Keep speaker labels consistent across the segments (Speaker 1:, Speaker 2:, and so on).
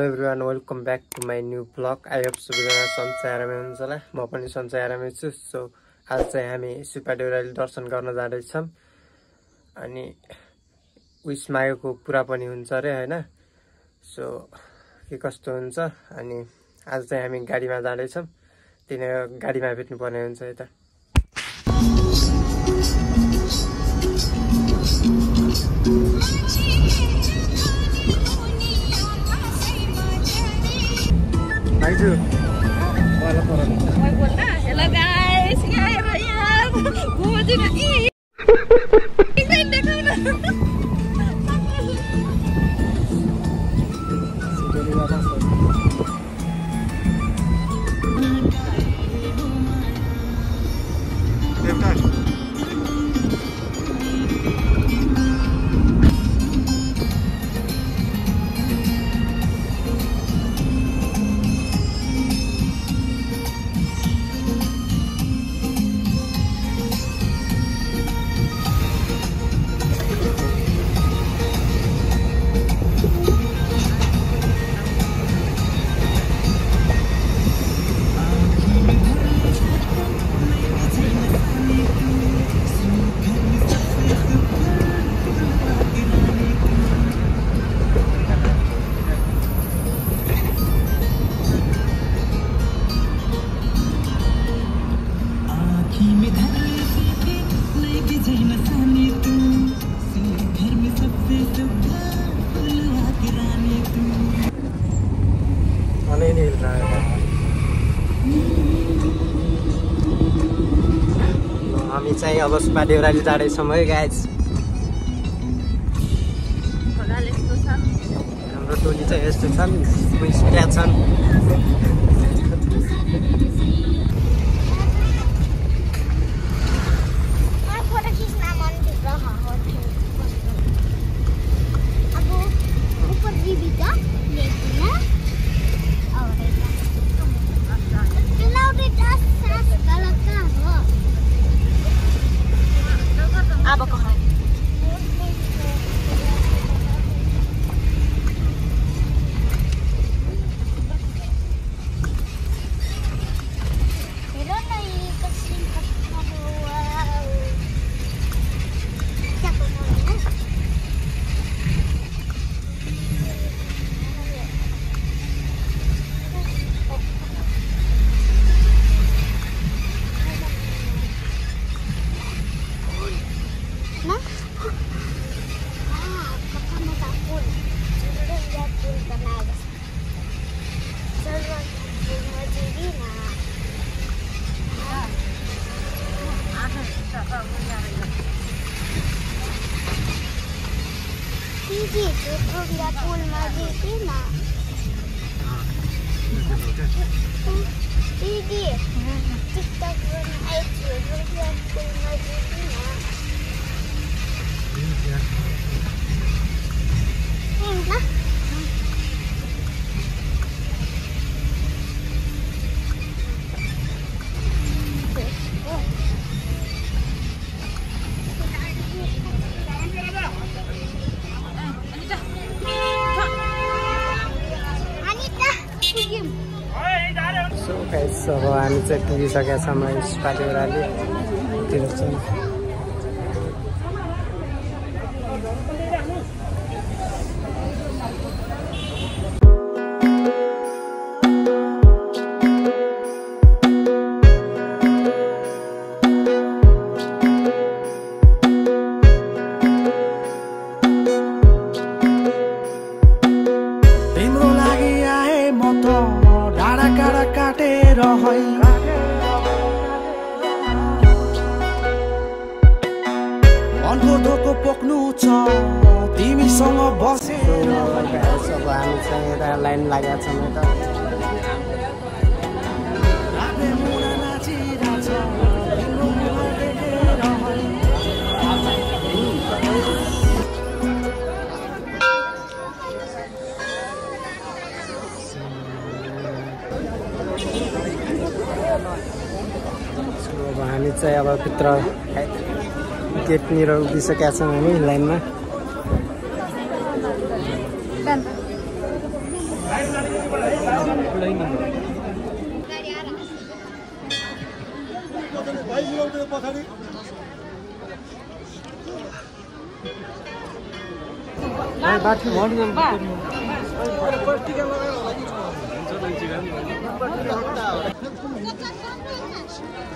Speaker 1: Everyone, welcome back to my new blog. I hope सबैजना सन्चै आरामै हुनुहुन्छ होला। म पनि सन्चै आरामै छु। सो आज चाहिँ हामी सुब्बा देउराली दर्शन गर्न जाँदैछौँ अनि विश मागेको पुरा पनि हुन्छ अरे हैन। सो के कस्तो हुन्छ अनि आज चाहिँ हामी गाडीमा जाँदैछौँ। तिनीहरू गाडीमा भेट्नु पर्ने हुन्छ यता। Hello guys, हामी चाहिँ अब सुब्बा देउराली जाँदैछौँ है गाइज। हाम्रो टोली चाहिँ यस्तो छन्, स्प्या छन्। अब हामी चाहिँ पुगिसकेका छौँ सुब्बा देउराली।
Speaker 2: तिमीसँग बसे
Speaker 1: अब हामी चाहिँ यता लाइन लागेका छौँ यता। अब हामी चाहिँ अब भित्र गेटनिर उभिसकेका छौँ हामी लाइनमा।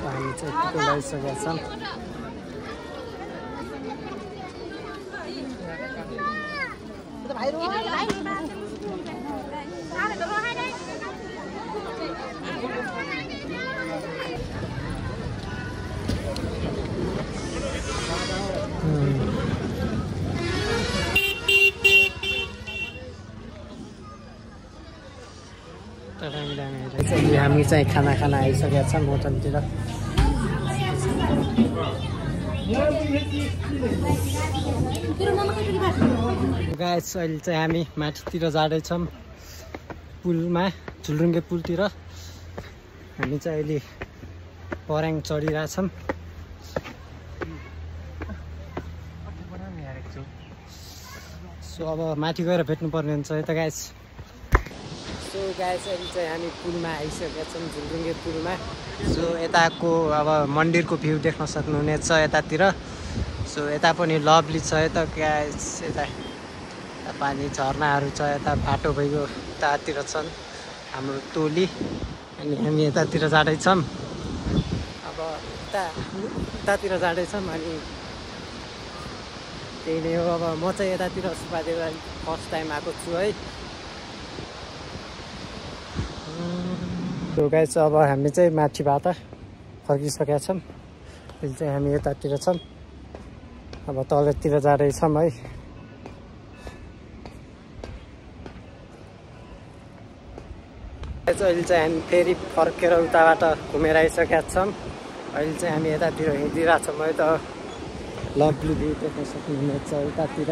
Speaker 1: हामी चाहिँ यतिको लगाइसकेका छौँ हामी चाहिँ खाना खान आइसकेका छौँ होटलतिर गाइस अहिले चाहिँ हामी माथितिर जाँदैछौँ पुलमा झुलरुङ्गे पुलतिर हामी चाहिँ अहिले पर्याङ चढिरहेछौँ सो अब माथि गएर भेट्नुपर्ने हुन्छ है त गाइस सो गाइस अहिले चाहिँ हामी पुलमा आइसकेका छौँ झुलरुङ्गे पुलमा सो यताको अब मन्दिरको भ्यू देख्न सक्नुहुनेछ यतातिर सो यता पनि लभली छ यता गाइस यता पानी झरनाहरू छ यता बाटो भइगयो यतातिर छन् हाम्रो टोली अनि हामी यतातिर जाँदैछौँ अब यतातिर जाँदैछौँ अनि त्यही नै हो अब म चाहिँ यतातिर सुपादेव फर्स्ट टाइम आएको छु है सो गाइस अब हामी चाहिँ माथिबाट फर्किसकेका छौँ अहिले चाहिँ हामी यतातिर छौँ अब तलतिर जाँदैछौँ है अहिले चाहिँ हामी फेरि फर्केर उताबाट घुमेर आइसकेका छौँ अहिले चाहिँ हामी यतातिर हिँडिरहेछौँ है त लभली भ्यू देख्न सक्नुहुनेछ उतातिर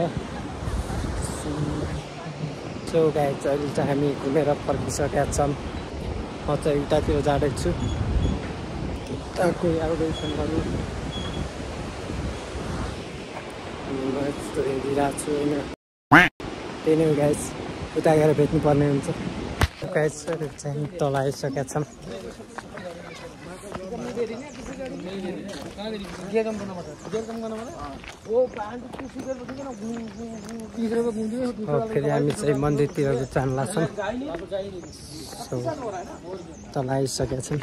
Speaker 1: सो गाइस अहिले चाहिँ हामी घुमेर फर्किसकेका छौँ म चाहिँ उतातिर जाँदैछु उता कोही आउँदैछन् भने म यस्तो हिँडिरहेको छु होइन त्यही नै हो गाइस उता गएर भेट्नुपर्ने हुन्छ गाइस चाहिँ तल आइसकेका छौँ फेरि हामी चाहिँ मन्दिरतिर जान लाग्छौँ तल आइसकेका छौँ